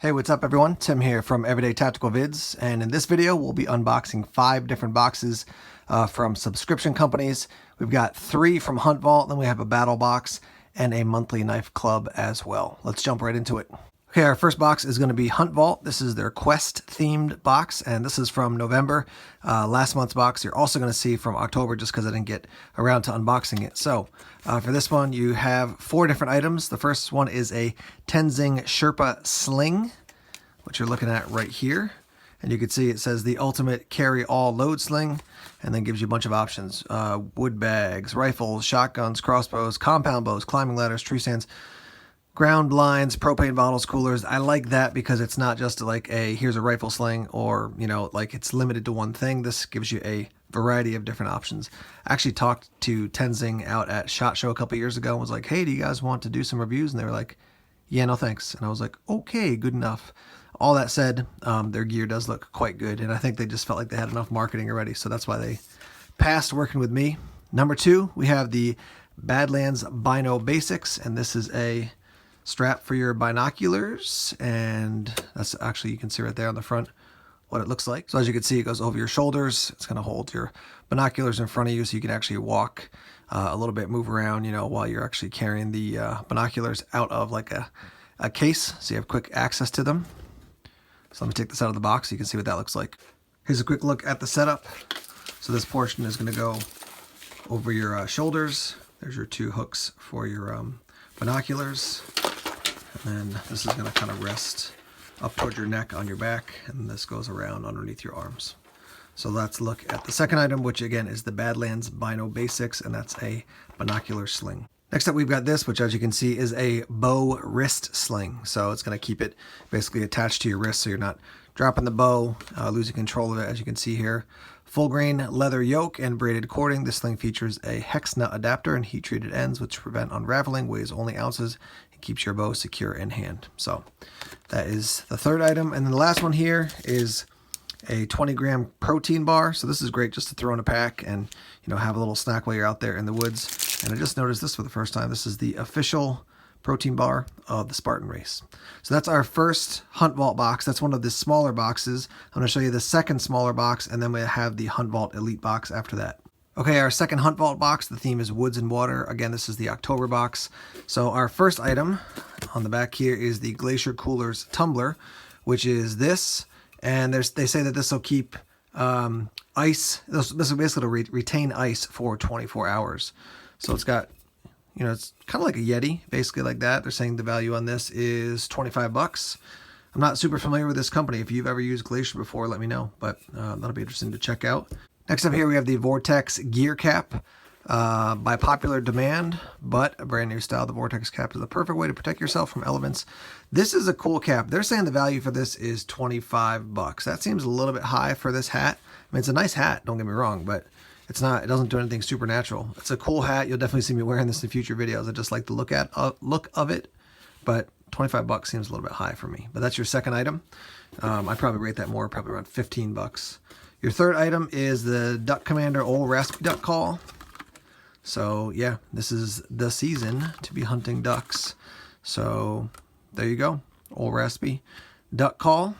Hey, what's up everyone? Tim here from Everyday Tactical Vids, and in this video we'll be unboxing 5 different boxes from subscription companies. We've got 3 from Hunt Vault, then we have a BattlBox and a monthly knife club as well. Let's jump right into it. Okay, our first box is going to be Hunt Vault. This is their Quest themed box, and this is from November. Last month's box you're also going to see from October just because I didn't get around to unboxing it. So for this one you have 4 different items. The first one is a Tenzing Sherpa sling, which you're looking at right here. And you can see it says the ultimate carry-all load sling, and then gives you a bunch of options. Wood bags, rifles, shotguns, crossbows, compound bows, climbing ladders, tree stands, ground blinds, propane bottles, coolers. I like that because it's not just like a here's a rifle sling, or like it's limited to one thing. This gives you a variety of different options. I actually talked to Tenzing out at SHOT Show a couple years ago and was like, hey, do you guys want to do some reviews? And they were like, yeah, no thanks. And I was like, okay, good enough. All that said, their gear does look quite good, and I think they just felt like they had enough marketing already, so that's why they passed working with me. Number 2, we have the Badlands Bino Basics, and this is a strap for your binoculars, and that's actually, you can see right there on the front what it looks like. So as you can see, it goes over your shoulders. It's going to hold your binoculars in front of you so you can actually walk a little bit, move around, while you're actually carrying the binoculars out of like a case, so you have quick access to them. So let me take this out of the box so you can see what that looks like. Here's a quick look at the setup. So this portion is going to go over your shoulders. There's your 2 hooks for your binoculars. And then this is going to kind of rest up towards your neck on your back, and this goes around underneath your arms. So let's look at the second item, which again is the Badlands Bino Basics, and that's a binocular sling. Next up we've got this, which as you can see is a bow wrist sling. So it's going to keep it basically attached to your wrist so you're not dropping the bow, losing control of it, as you can see here. Full grain leather yoke and braided cording. This sling features a hex nut adapter and heat treated ends which prevent unraveling, weighs only ounces, and keeps your bow secure in hand. So that is the third item. And then the last one here is a 20-gram protein bar. So this is great just to throw in a pack and have a little snack while you're out there in the woods. And I just noticed this for the first time. This is the official protein bar of the Spartan race. So that's our first Hunt Vault box. That's one of the smaller boxes. I'm going to show you the second smaller box, and then we have the Hunt Vault Elite box after that. Okay, our second Hunt Vault box, the theme is woods and water. Again, this is the October box. So our first item on the back here is the Glacier Coolers tumbler, which is this. And they say that this will keep ice. This will basically retain ice for 24 hours. So it's got, it's kind of like a Yeti, basically like that. They're saying the value on this is 25 bucks. I'm not super familiar with this company. If you've ever used Glacier before, let me know, but that'll be interesting to check out. Next up here, we have the Vortex Gear Cap. By popular demand, but a brand new style, the Vortex Cap is the perfect way to protect yourself from elements. This is a cool cap. They're saying the value for this is 25 bucks. That seems a little bit high for this hat. I mean, it's a nice hat, don't get me wrong, but it doesn't do anything supernatural. It's a cool hat. You'll definitely see me wearing this in future videos. I just like the look of it, but 25 bucks seems a little bit high for me. But that's your second item. I'd probably rate that more, probably around 15 bucks. Your third item is the Duck Commander Old Raspy Duck Call. So yeah, this is the season to be hunting ducks. So there you go, Old Raspy Duck Call.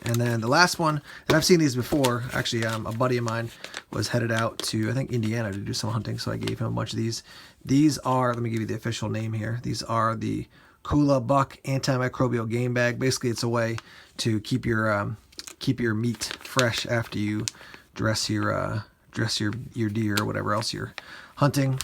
And then the last one, and I've seen these before, actually a buddy of mine was headed out to, I think, Indiana to do some hunting, so I gave him a bunch of these. These are, let me give you the official name here, these are the Kula Buck Antimicrobial Game Bag. Basically it's a way to keep your meat fresh after you dress your deer or whatever else you're hunting.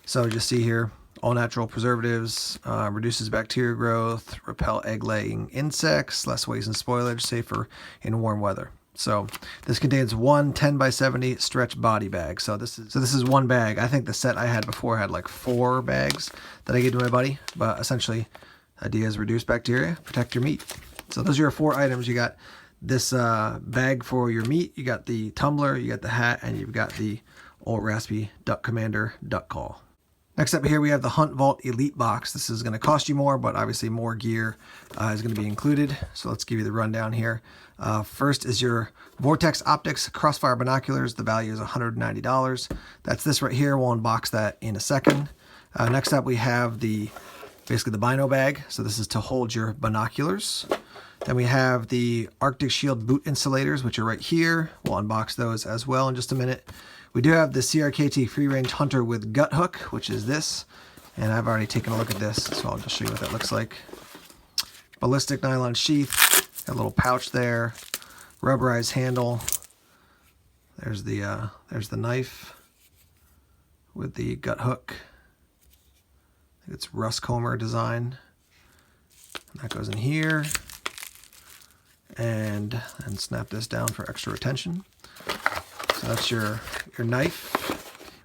So just see here, all natural preservatives, reduces bacteria growth, repel egg-laying insects, less waste and spoilage, safer in warm weather. So this contains one 10x70 stretch body bag. So this is one bag. I think the set I had before had like 4 bags that I gave to my buddy, but essentially the idea is reduce bacteria, protect your meat. So those are your 4 items. You got this bag for your meat, you got the tumbler, you got the hat, and you've got the Old Raspy Duck Commander Duck Call. Next up here we have the Hunt Vault Elite box. This is going to cost you more, but obviously more gear is going to be included. So let's give you the rundown here. First is your Vortex Optics Crossfire Binoculars. The value is $190. That's this right here. We'll unbox that in a second. Next up we have basically the Bino bag. So this is to hold your binoculars. Then we have the Arctic Shield boot insulators, which are right here. We'll unbox those as well in just a minute. We do have the CRKT Free Range Hunter with gut hook, which is this. And I've already taken a look at this, so I'll just show you what that looks like. Ballistic nylon sheath, got a little pouch there, rubberized handle. There's the knife with the gut hook. I think it's Russ Comer design. And that goes in here. And snap this down for extra retention. So that's your knife.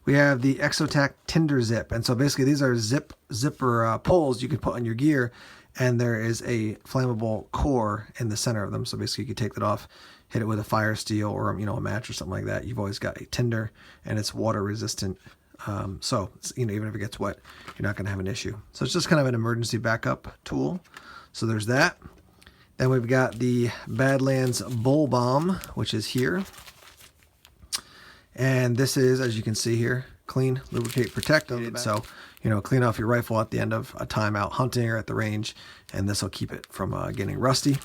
We have the Exotac Tinder Zip. And so basically these are zipper poles you can put on your gear, and there is a flammable core in the center of them. So basically you can take that off, hit it with a fire steel or a match or something like that. You've always got a tinder, and it's water resistant. So even if it gets wet, you're not going to have an issue. So it's just kind of an emergency backup tool. So there's that. Then we've got the Badlands Bull Bomb, which is here. And this is, as you can see here, clean, lubricate, protect. So, clean off your rifle at the end of a time out hunting or at the range, and this will keep it from getting rusty.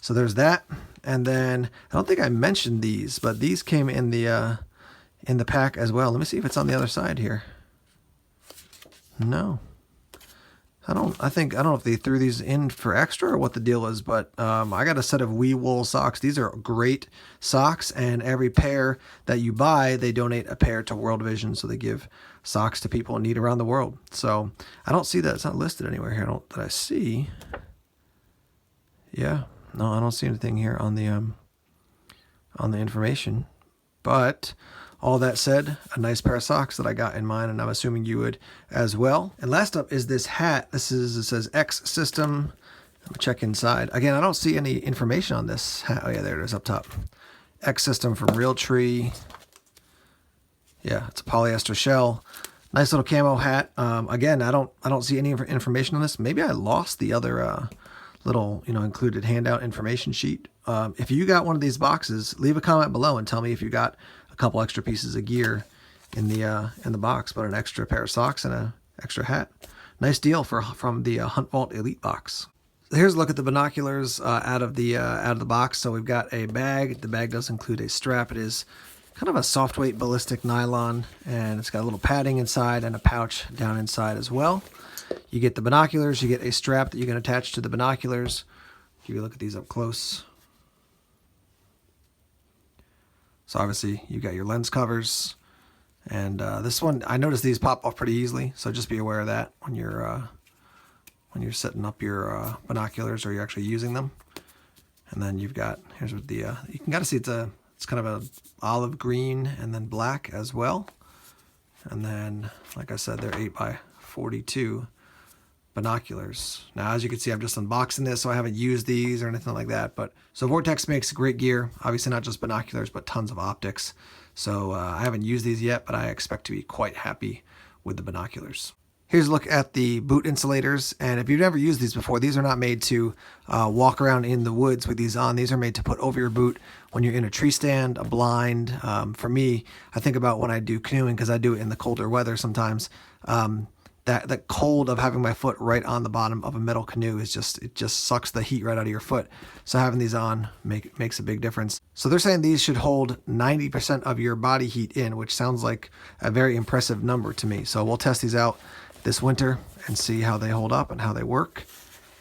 So there's that. And then I don't think I mentioned these, but these came in the pack as well. Let me see if it's on the other side here. No. I don't know if they threw these in for extra or what the deal is, but I got a set of Wee Wool socks. These are great socks, and every pair that you buy, they donate a pair to World Vision, so they give socks to people in need around the world. So I don't see that. It's not listed anywhere here that I see. Yeah, no, I don't see anything here on the information, but all that said, a nice pair of socks that I got in mine, and I'm assuming you would as well. And last up is this hat. It says X System. I'll check inside. Again, I don't see any information on this hat. Oh yeah, there it is up top. X System from Realtree. Yeah, it's a polyester shell. Nice little camo hat. Again, I don't see any information on this. Maybe I lost the other little included handout information sheet. If you got one of these boxes, leave a comment below and tell me if you got a couple extra pieces of gear in the box, but an extra pair of socks and an extra hat. Nice deal from the Hunt Vault Elite box. Here's a look at the binoculars out of the box. So we've got a bag. The bag does include a strap. It is kind of a soft weight ballistic nylon, and it's got a little padding inside and a pouch down inside as well. You get the binoculars. You get a strap that you can attach to the binoculars. Give you a look at these up close. So obviously you've got your lens covers, and this one, I noticed these pop off pretty easily, so just be aware of that when you're setting up your binoculars or you're actually using them. And then you've got, here's what you can kind of see it's kind of a olive green and then black as well. And then, like I said, they're 8x42 binoculars. Now, as you can see, I'm just unboxing this, so I haven't used these or anything like that. But so Vortex makes great gear, obviously not just binoculars, but tons of optics. So I haven't used these yet, but I expect to be quite happy with the binoculars. Here's a look at the boot insulators, and if you've never used these before, these are not made to walk around in the woods with these on. These are made to put over your boot when you're in a tree stand, a blind. For me, I think about when I do canoeing, because I do it in the colder weather sometimes. That cold of having my foot right on the bottom of a metal canoe is it just sucks the heat right out of your foot. So having these on makes a big difference. So they're saying these should hold 90% of your body heat in, which sounds like a very impressive number to me. So we'll test these out this winter and see how they hold up and how they work.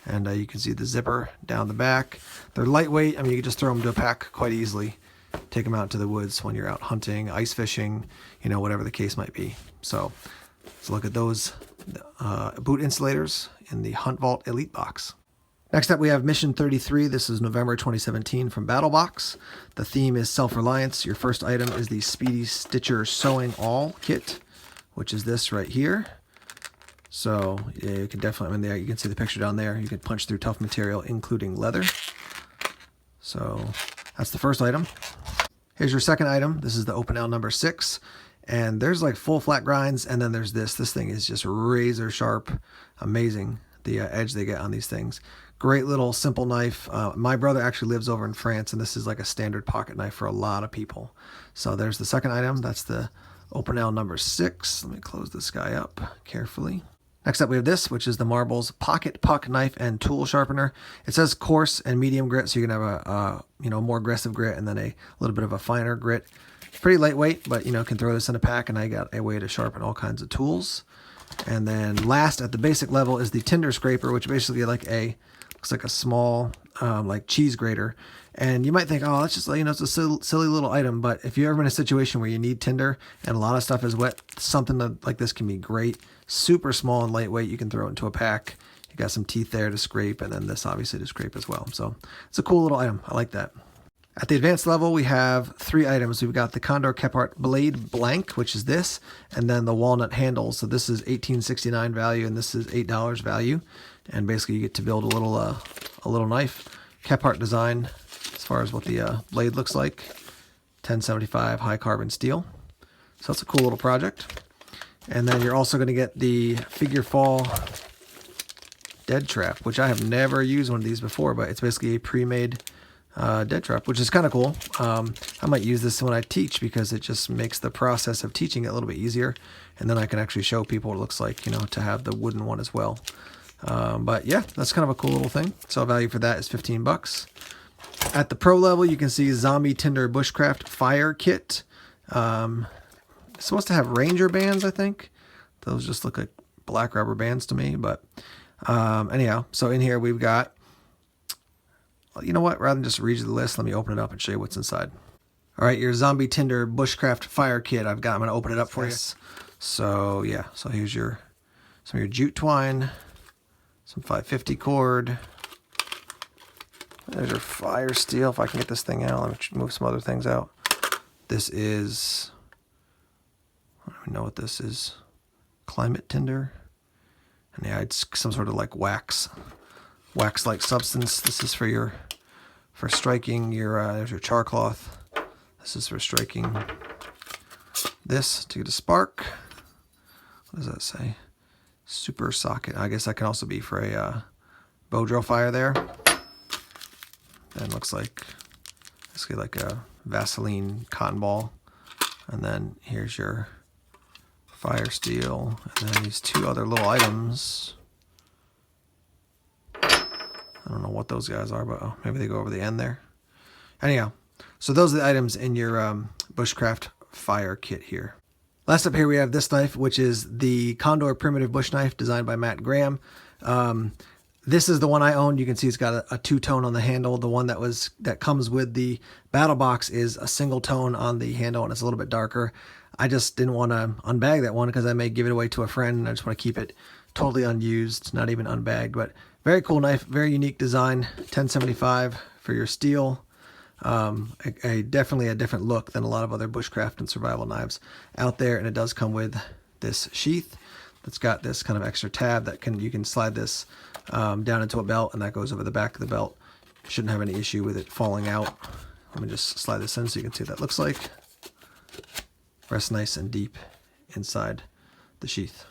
And you can see the zipper down the back. They're lightweight. I mean, you can just throw them to a pack quite easily. Take them out to the woods when you're out hunting, ice fishing, whatever the case might be. So let's look at those boot insulators in the Hunt Vault Elite box. Next up, we have Mission 33. This is November 2017 from BattlBox. The theme is self-reliance. Your first item is the Speedy Stitcher Sewing All Kit, which is this right here. So yeah, you can definitely, you can see the picture down there. You can punch through tough material, including leather. So that's the first item. Here's your second item. This is the Open L number 6. And there's like full flat grinds, and then there's this. This thing is just razor sharp. Amazing, the edge they get on these things. Great little simple knife. My brother actually lives over in France, and this is like a standard pocket knife for a lot of people. So there's the second item. That's the Open L number 6. Let me close this guy up carefully. Next up we have this, which is the Marbles Pocket Puck Knife and Tool Sharpener. It says coarse and medium grit, so you can have a more aggressive grit and then a little bit of a finer grit. Pretty lightweight, but can throw this in a pack, and I got a way to sharpen all kinds of tools. And then last at the basic level is the Tinder Scraper, which basically looks like a small like cheese grater. And you might think, oh, that's just it's a silly little item. But if you're ever in a situation where you need tinder and a lot of stuff is wet, something like this can be great. Super small and lightweight. You can throw it into a pack. You got some teeth there to scrape, and then this obviously to scrape as well. So it's a cool little item. I like that. At the advanced level, we have 3 items. We've got the Condor Kephart Blade Blank, which is this, and then the walnut handle. So this is $18.69 value, and this is $8 value. And basically, you get to build a little knife. Kephart design, as far as what the blade looks like. 1075 high carbon steel. So that's a cool little project. And then you're also going to get the Figure Fall Dead Trap, which I have never used one of these before, but it's basically a pre-made dead trap, which is kind of cool. I might use this when I teach because it just makes the process of teaching it a little bit easier, and then I can actually show people what it looks like, to have the wooden one as well. But yeah, that's kind of a cool little thing. So value for that is 15 bucks. At the pro level, you can see Zombie Tinder Bushcraft Fire Kit. It's supposed to have Ranger bands, I think. Those just look like black rubber bands to me, but anyhow, so in here we've got, you know what, rather than just read you the list, let me open it up and show you what's inside. All right, your Zombie Tinder Bushcraft Fire Kit. I'm going to open it up for you. So yeah, so here's some of your jute twine, some 550 cord. There's your fire steel. If I can get this thing out, let me move some other things out. This is, I don't even know what this is. Climate tinder. And yeah, it's some sort of like wax-like substance. This is for striking your, there's your char cloth. This is for striking this to get a spark. What does that say? Super socket. I guess that can also be for a bow drill fire there. And looks like, basically like a Vaseline cotton ball. And then here's your fire steel. And then these 2 other little items. I don't know what those guys are, but maybe they go over the end there. Anyhow, so those are the items in your Bushcraft Fire Kit here. Last up here we have this knife, which is the Condor Primitive Bush Knife designed by Matt Graham. This is the one I owned. You can see it's got a 2-tone on the handle. The one that comes with the BattlBox is a single tone on the handle, and it's a little bit darker. I just didn't want to unbag that one because I may give it away to a friend, and I just want to keep it totally unused, not even unbagged. But very cool knife, very unique design. 1075 for your steel. Definitely a different look than a lot of other bushcraft and survival knives out there, and it does come with this sheath that's got this kind of extra tab that you can slide this down into a belt, and that goes over the back of the belt. Shouldn't have any issue with it falling out. Let me just slide this in so you can see what that looks like. Rests nice and deep inside the sheath.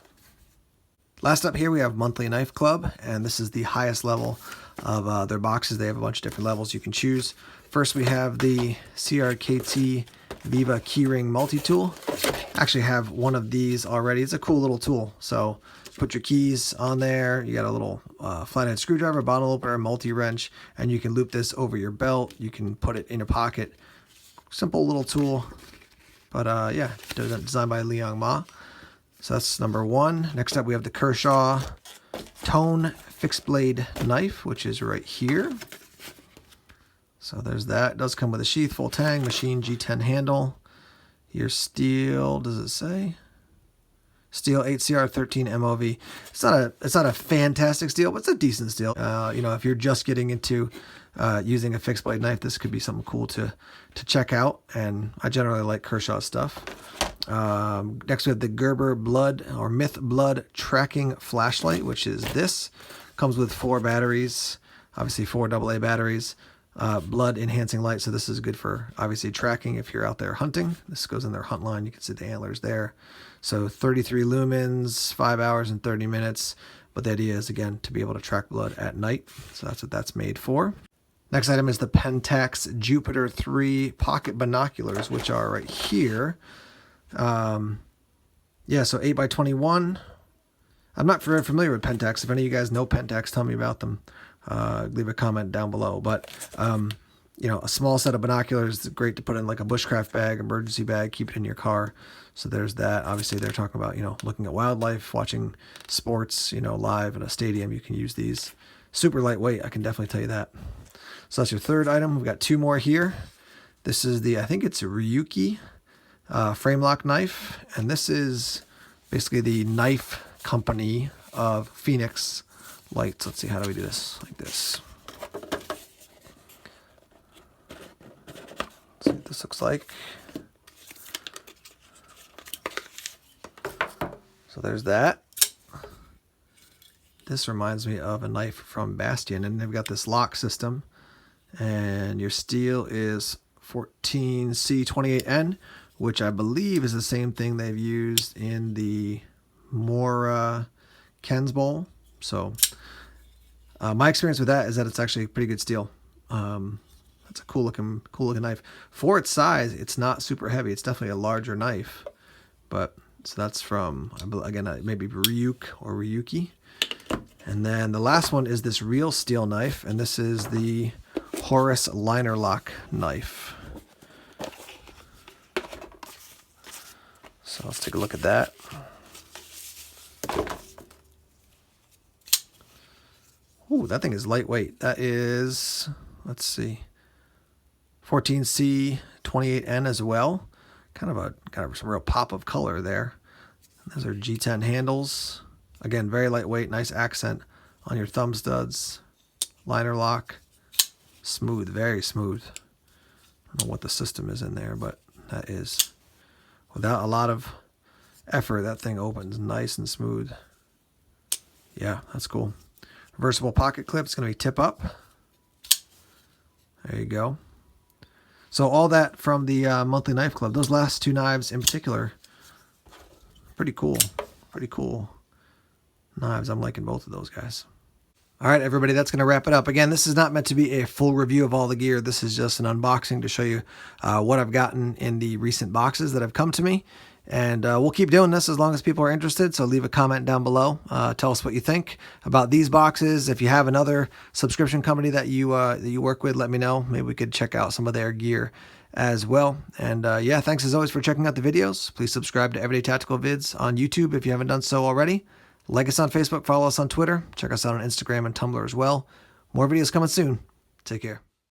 Last up here we have Monthly Knife Club, and this is the highest level of their boxes. They have a bunch of different levels you can choose. First we have the CRKT Viva Keyring Multi-Tool. I actually have one of these already. It's a cool little tool. So put your keys on there. You got a little flathead screwdriver, bottle opener, multi-wrench, and you can loop this over your belt. You can put it in your pocket. Simple little tool. But yeah, designed by Liang Ma. So that's number 1. Next up we have the Kershaw Tone Fixed Blade Knife, which is right here. So there's that. It does come with a sheath, full tang, machine G10 handle. Your steel, does it say? Steel 8CR13 MOV. It's not a fantastic steel, but it's a decent steel. If you're just getting into using a fixed blade knife, this could be something cool to check out. And I generally like Kershaw stuff. Next we have the Gerber Blood or Myth Blood Tracking Flashlight, which is this. Comes with 4 batteries, obviously 4 AA batteries. Blood enhancing light, so this is good for obviously tracking if you're out there hunting. This goes in their hunt line. You can see the antlers there. So 33 lumens, 5 hours and 30 minutes. But the idea is, again, to be able to track blood at night. So that's what that's made for. Next item is the Pentax Jupiter 3 pocket binoculars, which are right here. So 8x21. I'm not very familiar with Pentax. If any of you guys know Pentax, tell me about them. Leave a comment down below. But, you know, a small set of binoculars is great to put in like a bushcraft bag, emergency bag, keep it in your car. So there's that. Obviously, they're talking about, you know, looking at wildlife, watching sports, you know, live in a stadium. You can use these. Super lightweight, I can definitely tell you that. So that's your third item. We've got two more here. This is the, I think it's a Ryuki frame lock knife. And this is basically the knife company of Phoenix lights. Let's see, how do we do this? Like this. Let's see what this looks like. So there's that. This reminds me of a knife from Bastion, and they've got this lock system, and your steel is 14C28N, which I believe is the same thing they've used in the Mora Ken's Bowl. So my experience with that is that it's actually pretty good steel. It's a cool looking knife. For its size, it's not super heavy. It's definitely a larger knife. But so that's from, again, maybe Ryuki. And then the last one is this real steel knife, and this is the Horus liner lock knife. So let's take a look at that. Ooh, that thing is lightweight. That is, let's see, 14C28N as well. Kind of some real pop of color there. Those are G10 handles. Again, very lightweight, nice accent on your thumb studs. Liner lock, smooth, very smooth. I don't know what the system is in there, but that is, without a lot of effort, that thing opens nice and smooth. Yeah, that's cool. Reversible pocket clip, it's going to be tip up. There you go. So all that from the Monthly Knife Club. Those last two knives in particular, pretty cool. Pretty cool knives. I'm liking both of those guys. All right, everybody, that's going to wrap it up. Again, this is not meant to be a full review of all the gear. This is just an unboxing to show you what I've gotten in the recent boxes that have come to me. And we'll keep doing this as long as people are interested. So leave a comment down below. Tell us what you think about these boxes. If you have another subscription company that you work with, let me know. Maybe we could check out some of their gear as well. And yeah, thanks as always for checking out the videos. Please subscribe to Everyday Tactical Vids on YouTube if you haven't done so already. Like us on Facebook, follow us on Twitter. Check us out on Instagram and Tumblr as well. More videos coming soon. Take care.